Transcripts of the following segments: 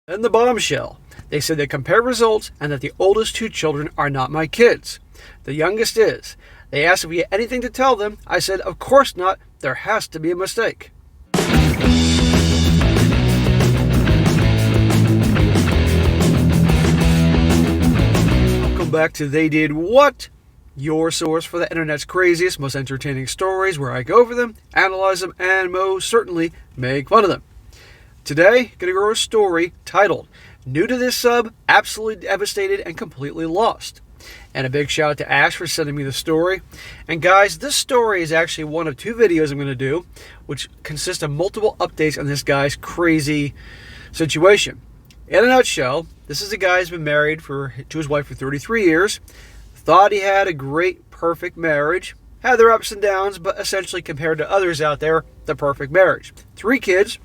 Then the bombshell. They said they compared results and that the oldest two children are not my kids. The youngest is. They asked if we had anything to tell them. I said, of course not. There has to be a mistake. Welcome back to They Did What? Your source for the internet's craziest, most entertaining stories, where I go over them, analyze them, and most certainly make fun of them. Today, going to go over a story titled, New to this sub, absolutely devastated and completely lost. And a big shout out to Ash for sending me the story. And guys, this story is actually one of two videos I'm going to do, which consist of multiple updates on this guy's crazy situation. In a nutshell, this is a guy who's been married to his wife for 33 years, thought he had a great, perfect marriage, had their ups and downs, but essentially compared to others out there, the perfect marriage. 3 kids,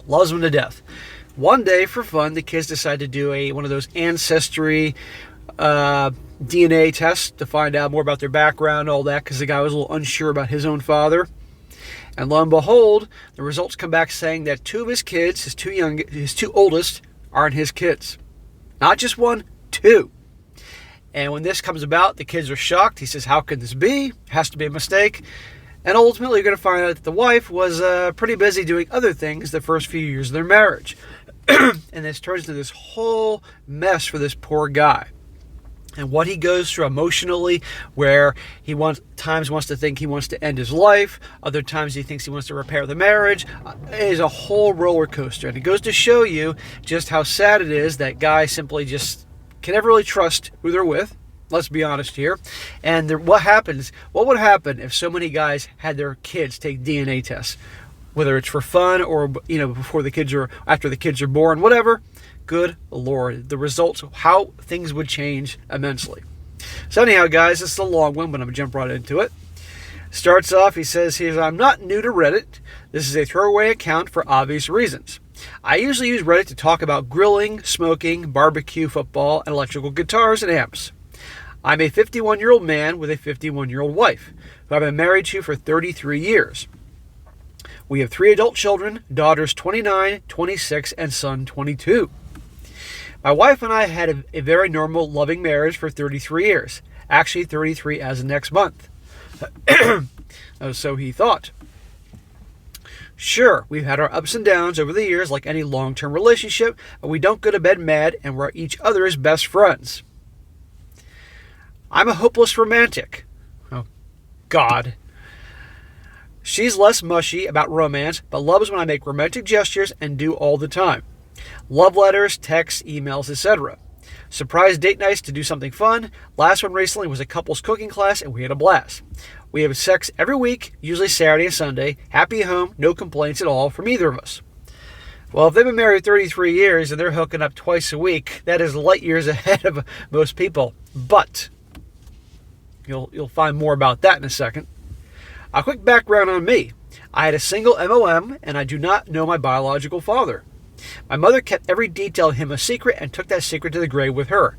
loves them to death. One day, for fun, the kids decided to do one of those Ancestry DNA tests to find out more about their background, all that, because the guy was a little unsure about his own father. And lo and behold, the results come back saying that 2 of his kids, his two oldest, aren't his kids. Not just 1, 2. And when this comes about, the kids are shocked. He says, how can this be? Has to be a mistake. And ultimately, you're going to find out that the wife was pretty busy doing other things the first few years of their marriage. And this turns into this whole mess for this poor guy. And what he goes through emotionally, where he times wants to think he wants to end his life, other times he thinks he wants to repair the marriage, is a whole roller coaster. And it goes to show you just how sad it is that guys simply just can never really trust who they're with. Let's be honest here. And what would happen if so many guys had their kids take DNA tests? Whether it's for fun or, before the kids or after the kids are born, whatever. Good Lord. The results, how things would change immensely. So anyhow, guys, this is a long one, but I'm going to jump right into it. Starts off, he says, I'm not new to Reddit. This is a throwaway account for obvious reasons. I usually use Reddit to talk about grilling, smoking, barbecue, football, and electrical guitars and amps. I'm a 51-year-old man with a 51-year-old wife, who I've been married to for 33 years. We have 3 adult children, daughters 29, 26, and son 22. My wife and I had a very normal, loving marriage for 33 years. Actually, 33 as of next month. So he thought. Sure, we've had our ups and downs over the years like any long-term relationship, but we don't go to bed mad and we're each other's best friends. I'm a hopeless romantic. Oh, God. She's less mushy about romance, but loves when I make romantic gestures and do all the time. Love letters, texts, emails, etc. Surprise date nights to do something fun. Last one recently was a couple's cooking class and we had a blast. We have sex every week, usually Saturday and Sunday. Happy home, no complaints at all from either of us. Well, if they've been married 33 years and they're hooking up twice a week, that is light years ahead of most people. But you'll find more about that in a second. A quick background on me. I had a single MOM, and I do not know my biological father. My mother kept every detail of him a secret and took that secret to the grave with her.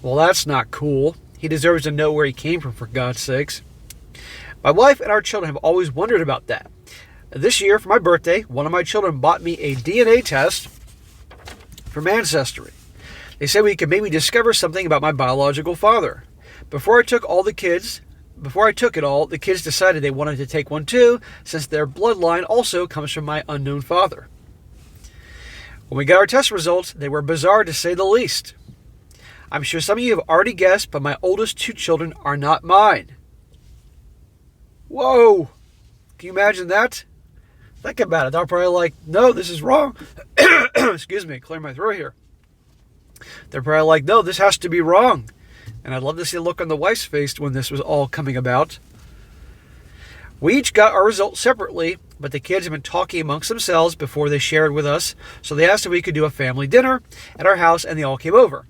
Well, that's not cool. He deserves to know where he came from, for God's sakes. My wife and our children have always wondered about that. This year, for my birthday, one of my children bought me a DNA test from Ancestry. They said we could maybe discover something about my biological father. Before I took it all, the kids decided they wanted to take one too, since their bloodline also comes from my unknown father. When we got our test results, they were bizarre to say the least. I'm sure some of you have already guessed, but my oldest 2 children are not mine. Whoa! Can you imagine that? Think about it. They're probably like, no, this is wrong. Excuse me, clear my throat here. They're probably like, no, this has to be wrong. And I'd love to see the look on the wife's face when this was all coming about. We each got our results separately, but the kids have been talking amongst themselves before they shared with us, so they asked if we could do a family dinner at our house, and they all came over.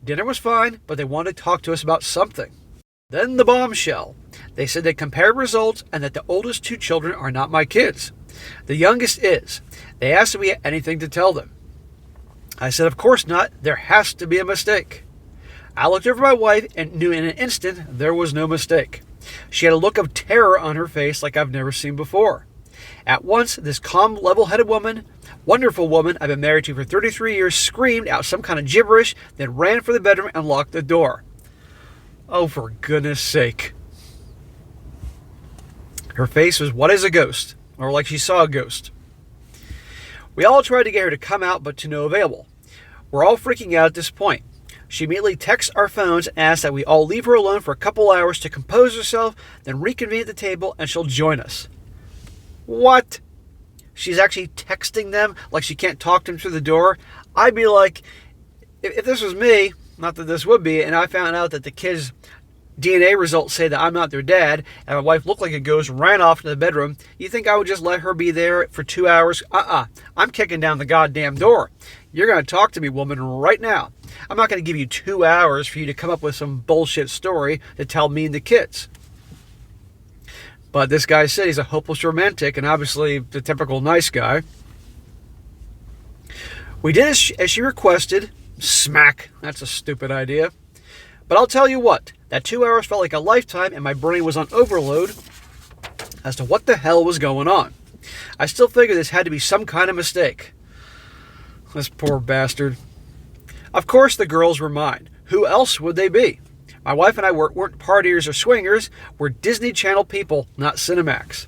Dinner was fine, but they wanted to talk to us about something. Then the bombshell. They said they compared results and that the oldest 2 children are not my kids. The youngest is. They asked if we had anything to tell them. I said, of course not. There has to be a mistake. I looked over my wife and knew in an instant there was no mistake. She had a look of terror on her face like I've never seen before. At once, this calm, level-headed woman Wonderful woman I've been married to for 33 years screamed out some kind of gibberish, then ran for the bedroom and locked the door. Oh, for goodness sake. Her face was white as a ghost, or like she saw a ghost. We all tried to get her to come out, but to no avail. We're all freaking out at this point. She immediately texts our phones and asks that we all leave her alone for a couple hours to compose herself, then reconvene at the table and she'll join us. What? She's actually texting them like she can't talk to them through the door? I'd be like, if this was me, not that this would be, and I found out that the kids' DNA results say that I'm not their dad, and my wife looked like a ghost, ran off to the bedroom, you think I would just let her be there for 2 hours? I'm kicking down the goddamn door. You're going to talk to me, woman, right now. I'm not going to give you 2 hours for you to come up with some bullshit story to tell me and the kids. But this guy said he's a hopeless romantic, and obviously the typical nice guy. We did as she requested. Smack. That's a stupid idea. But I'll tell you what, that 2 hours felt like a lifetime and my brain was on overload as to what the hell was going on. I still figure this had to be some kind of mistake. This poor bastard. Of course the girls were mine. Who else would they be? My wife and I weren't partiers or swingers. We're Disney Channel people, not Cinemax.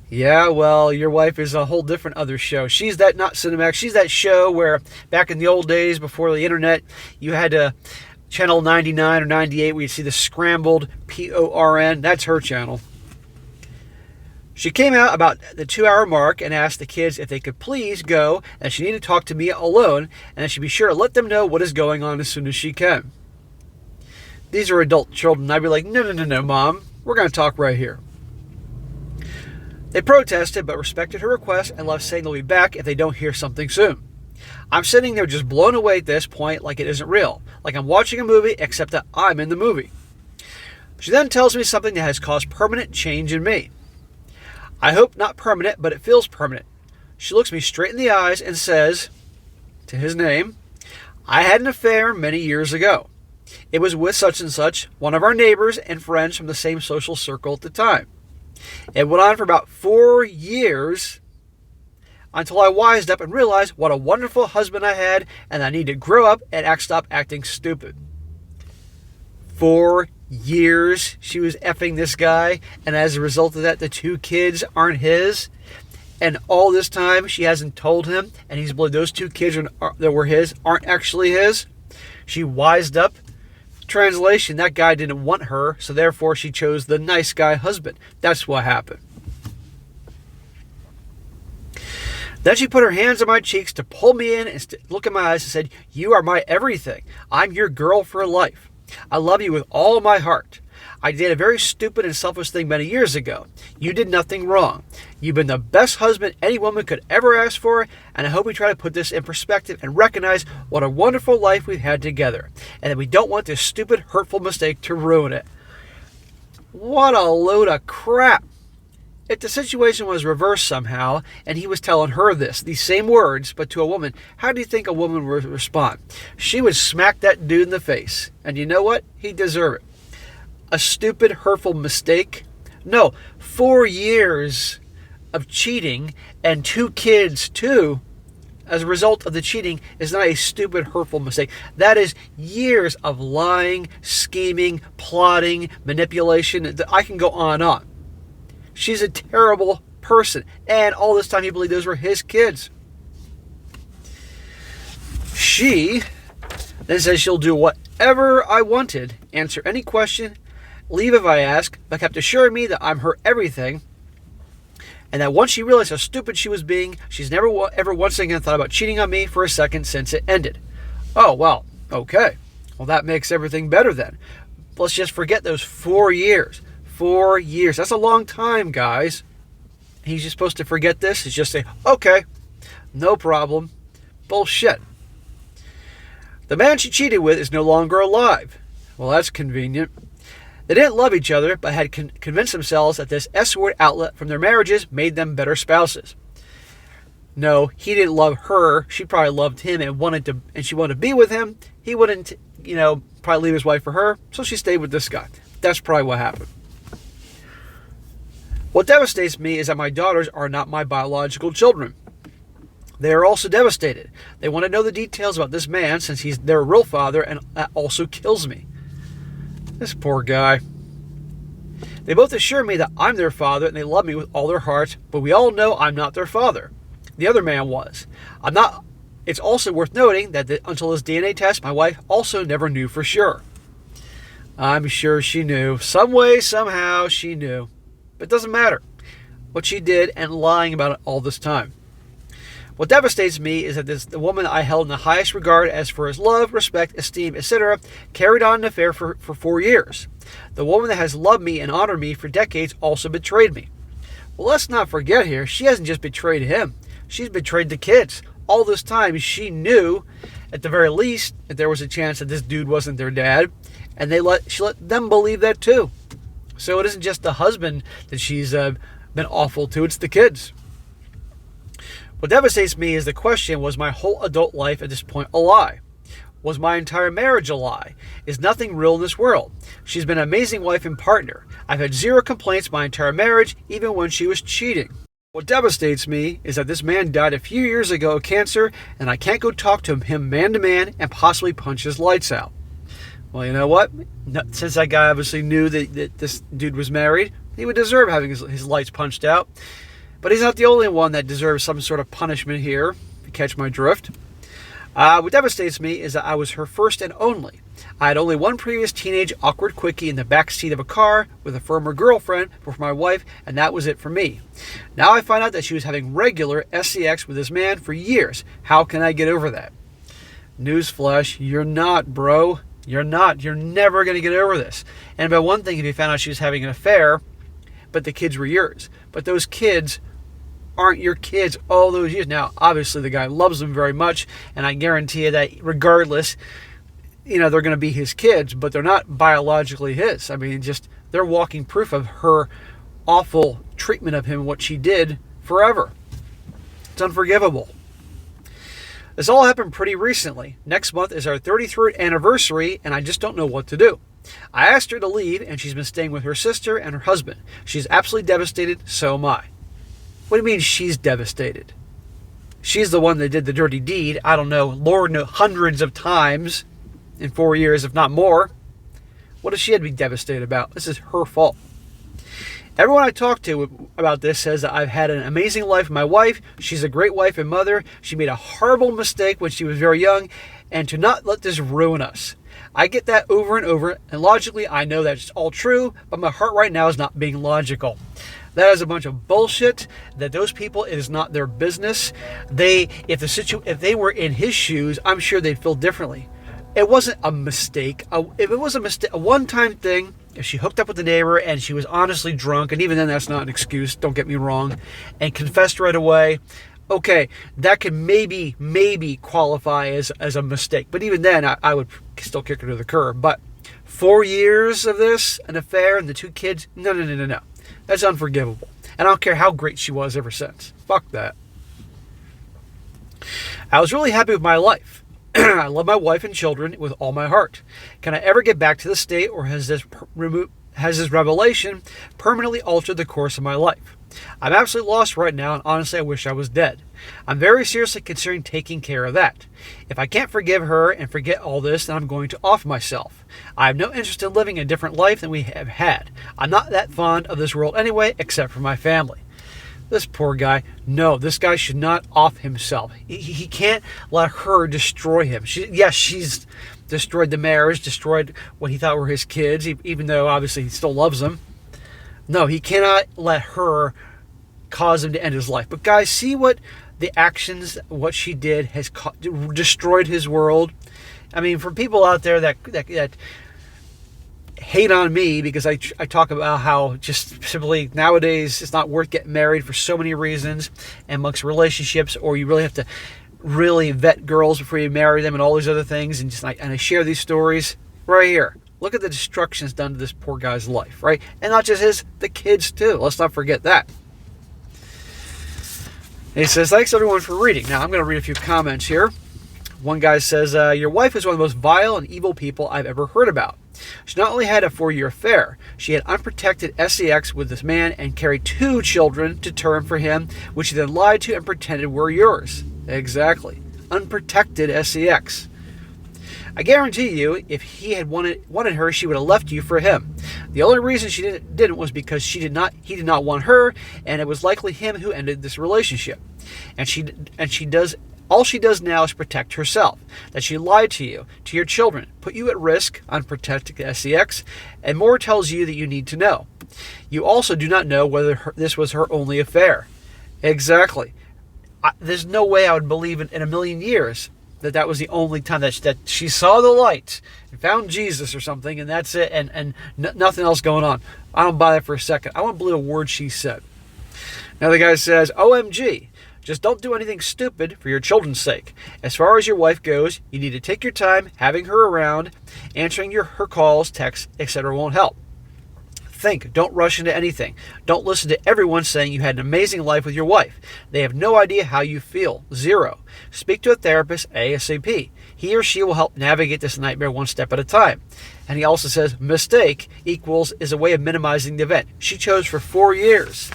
Yeah, well, your wife is a whole different other show. She's that, not Cinemax. She's that show where back in the old days before the internet, you had to channel 99 or 98 where you'd see the scrambled PORN. That's her channel. She came out about the 2 hour mark and asked the kids if they could please go, and she needed to talk to me alone, and I should be sure to let them know what is going on as soon as she can. These are adult children. I'd be like, no, Mom. We're going to talk right here. They protested but respected her request and left saying they'll be back if they don't hear something soon. I'm sitting there just blown away at this point like it isn't real. Like I'm watching a movie except that I'm in the movie. She then tells me something that has caused permanent change in me. I hope not permanent, but it feels permanent. She looks me straight in the eyes and says, to his name, I had an affair many years ago. It was with such and such, one of our neighbors and friends from the same social circle at the time. It went on for about 4 years until I wised up and realized what a wonderful husband I had and I need to grow up and stop acting stupid. 4 years she was effing this guy, and as a result of that, the 2 kids aren't his. And all this time, she hasn't told him, and he's believed those 2 kids that were his aren't actually his. She wised up. Translation, that guy didn't want her, so therefore she chose the nice guy husband. That's what happened. Then she put her hands on my cheeks to pull me in and look in my eyes and said, you are my everything. I'm your girl for life. I love you with all my heart. I did a very stupid and selfish thing many years ago. You did nothing wrong. You've been the best husband any woman could ever ask for, and I hope we try to put this in perspective and recognize what a wonderful life we've had together, and that we don't want this stupid, hurtful mistake to ruin it. What a load of crap. If the situation was reversed somehow, and he was telling her these same words, but to a woman, how do you think a woman would respond? She would smack that dude in the face. And you know what? He'd deserve it. A stupid, hurtful mistake? No, 4 years of cheating and 2 kids too, as a result of the cheating, is not a stupid, hurtful mistake. That is years of lying, scheming, plotting, manipulation. I can go on and on. She's a terrible person. And all this time he believed those were his kids. She then says she'll do whatever I wanted, answer any question, leave if I ask, but kept assuring me that I'm her everything. And that once she realized how stupid she was being, she's never ever once again thought about cheating on me for a second since it ended. Oh, well, okay. Well, that makes everything better then. Let's just forget those 4 years. 4 years. That's a long time, guys. He's just supposed to forget this. He's just say, okay, no problem. Bullshit. The man she cheated with is no longer alive. Well, that's convenient. They didn't love each other, but had convinced themselves that this S-word outlet from their marriages made them better spouses. No, he didn't love her. She probably loved him and she wanted to be with him. He wouldn't, probably leave his wife for her, so she stayed with this guy. That's probably what happened. What devastates me is that my daughters are not my biological children. They are also devastated. They want to know the details about this man since he's their real father, and that also kills me. This poor guy. They both assure me that I'm their father and they love me with all their hearts, but we all know I'm not their father. The other man was. I'm not. It's also worth noting that until this DNA test, my wife also never knew for sure. I'm sure she knew. Some way, somehow, she knew. But it doesn't matter what she did and lying about it all this time. What devastates me is that the woman I held in the highest regard as for his love, respect, esteem, etc., carried on an affair for 4 years. The woman that has loved me and honored me for decades also betrayed me. Well, let's not forget here, she hasn't just betrayed him. She's betrayed the kids. All this time, she knew, at the very least, that there was a chance that this dude wasn't their dad, and she let them believe that too. So it isn't just the husband that she's been awful to, it's the kids. What devastates me is the question, was my whole adult life at this point a lie? Was my entire marriage a lie? Is nothing real in this world? She's been an amazing wife and partner. I've had zero complaints my entire marriage, even when she was cheating. What devastates me is that this man died a few years ago of cancer, and I can't go talk to him man to man and possibly punch his lights out. Well, you know what? Since that guy obviously knew that this dude was married, he would deserve having his lights punched out. But he's not the only one that deserves some sort of punishment here, if you catch my drift. What devastates me is that I was her first and only. I had only one previous teenage awkward quickie in the back seat of a car with a former girlfriend before my wife, and that was it for me. Now I find out that she was having regular sex with this man for years. How can I get over that? Newsflash, you're not, bro. You're not. You're never going to get over this. And by one thing, if you found out she was having an affair, but the kids were yours. But those kids aren't your kids all those years. Now, obviously, the guy loves them very much, and I guarantee you that regardless, they're going to be his kids, but they're not biologically his. I mean, just they're walking proof of her awful treatment of him and what she did forever. It's unforgivable. This all happened pretty recently. Next month is our 33rd anniversary, and I just don't know what to do. I asked her to leave, and she's been staying with her sister and her husband. She's absolutely devastated, so am I. What do you mean she's devastated? She's the one that did the dirty deed, I don't know, Lord knows, hundreds of times in 4 years, if not more. What does she have to be devastated about? This is her fault. Everyone I talk to about this says that I've had an amazing life with my wife. She's a great wife and mother. She made a horrible mistake when she was very young, and to not let this ruin us. I get that over and over, and logically I know that's all true, but my heart right now is not being logical. That is a bunch of bullshit. That those people, it is not their business. If they were in his shoes, I'm sure they'd feel differently. It wasn't a mistake. If it was a mistake, a one-time thing, if she hooked up with the neighbor and she was honestly drunk, and even then that's not an excuse, don't get me wrong, and confessed right away, okay, that could maybe qualify as a mistake. But even then, I would still kick her to the curb. But 4 years of this, an affair, and the 2 kids, no. That's unforgivable. And I don't care how great she was ever since. Fuck that. I was really happy with my life. I love my wife and children with all my heart. Can I ever get back to the state, or has this revelation permanently altered the course of my life? I'm absolutely lost right now, and honestly, I wish I was dead. I'm very seriously considering taking care of that. If I can't forgive her and forget all this, then I'm going to off myself. I have no interest in living a different life than we have had. I'm not that fond of this world anyway, except for my family. This poor guy, no, this guy should not off himself. He can't let her destroy him. She's destroyed the marriage, destroyed what he thought were his kids, even though obviously he still loves them. No, he cannot let her cause him to end his life. But guys, see what the actions, what she did, has destroyed his world. I mean, for people out there that hate on me because I talk about how just simply nowadays it's not worth getting married for so many reasons amongst relationships, or you really have to really vet girls before you marry them and all these other things, and I share these stories right here. Look at the destructions done to this poor guy's life, right? And not just the kids too. Let's not forget that. He says, thanks everyone for reading. Now I'm going to read a few comments here. One guy says, your wife is one of the most vile and evil people I've ever heard about. She not only had a 4-year affair, she had unprotected sex with this man and carried 2 children to term for him, which she then lied to and pretended were yours. Exactly. Unprotected sex. I guarantee you, if he had wanted her, she would have left you for him. The only reason she didn't was because he did not want her, and it was likely him who ended this relationship. And she does all she does now is protect herself. That she lied to you, to your children, put you at risk, unprotected sex, and more tells you that you need to know. You also do not know whether this was her only affair. Exactly. There's no way I would believe in a million years that was the only time that she saw the light and found Jesus or something, and that's it, and nothing else going on. I don't buy that for a second. I won't believe a word she said. Now the guy says, OMG, just don't do anything stupid for your children's sake. As far as your wife goes, you need to take your time having her around. Answering her calls, texts, etc. won't help. Think. Don't rush into anything. Don't listen to everyone saying you had an amazing life with your wife. They have no idea how you feel. 0. Speak to a therapist ASAP. He or she will help navigate this nightmare one step at a time. And he also says mistake is a way of minimizing the event. She chose for 4 years.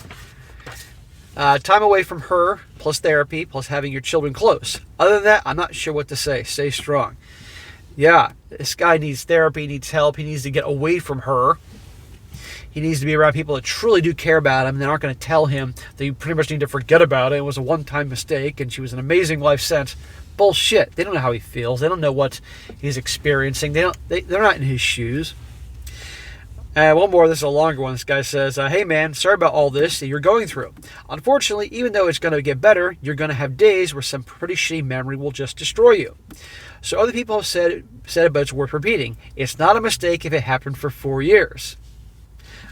Time away from her, plus therapy, plus having your children close. Other than that, I'm not sure what to say. Stay strong. Yeah, this guy needs therapy, needs help. He needs to get away from her. He needs to be around people that truly do care about him and that aren't going to tell him that you pretty much need to forget about it. It was a one-time mistake and she was an amazing life since. Bullshit. They don't know how he feels. They don't know what he's experiencing. They're not in his shoes. One more. This is a longer one. This guy says, hey man, sorry about all this that you're going through. Unfortunately, even though it's going to get better, you're going to have days where some pretty shitty memory will just destroy you. So other people have said it, but it's worth repeating. It's not a mistake if it happened for 4 years.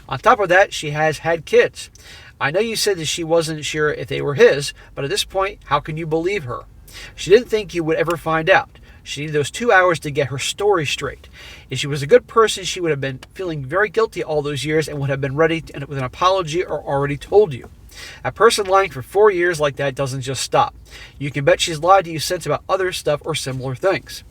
On top of that, she has had kids. I know you said that she wasn't sure if they were his, but at this point, how can you believe her? She didn't think you would ever find out. She needed those 2 hours to get her story straight. If she was a good person, she would have been feeling very guilty all those years and would have been ready with an apology or already told you. A person lying for 4 years like that doesn't just stop. You can bet she's lied to you since about other stuff or similar things.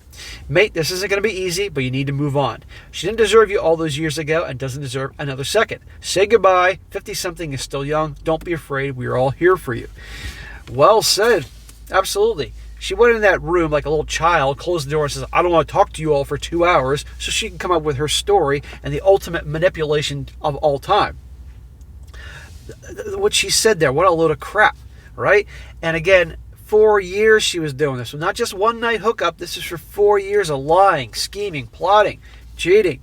Mate, this isn't going to be easy, but you need to move on. She didn't deserve you all those years ago and doesn't deserve another second. Say goodbye. 50-something is still young. Don't be afraid. We are all here for you. Well said. Absolutely. She went in that room like a little child, closed the door and says, I don't want to talk to you all for 2 hours, so she can come up with her story and the ultimate manipulation of all time. What she said there, what a load of crap, right? And again, 4 years she was doing this. So not just one night hookup. This is for 4 years of lying, scheming, plotting, cheating,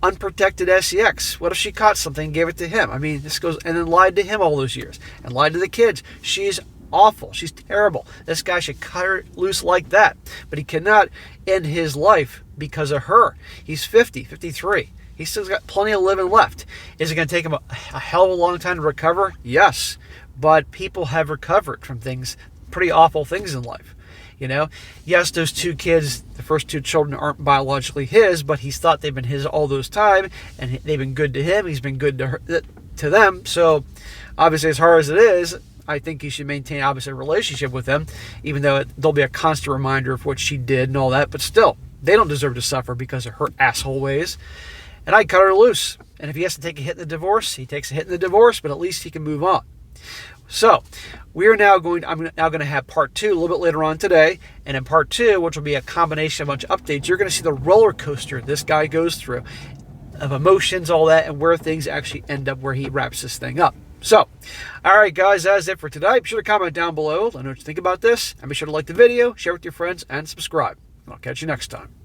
unprotected sex. What if she caught something and gave it to him? I mean, this goes, and then lied to him all those years and lied to the kids. She's awful. She's terrible. This guy should cut her loose like that. But he cannot end his life because of her. He's 50, 53. He's still got plenty of living left. Is it going to take him a hell of a long time to recover? Yes. But people have recovered from pretty awful things in life. You know, yes, those 2 kids, the first 2 children aren't biologically his, but he's thought they've been his all those time, and they've been good to him. He's been good to them. So, obviously, as hard as it is, I think he should maintain, obviously, a relationship with them, even though there'll be a constant reminder of what she did and all that. But still, they don't deserve to suffer because of her asshole ways. And I'd cut her loose. And if he has to take a hit in the divorce, he takes a hit in the divorce, but at least he can move on. So, I'm now going to have part 2 a little bit later on today. And in part 2, which will be a combination of a bunch of updates, you're going to see the roller coaster this guy goes through of emotions, all that, and where things actually end up, where he wraps this thing up. So, all right, guys, that's it for today. Be sure to comment down below. Let me know what you think about this. And be sure to like the video, share with your friends, and subscribe. And I'll catch you next time.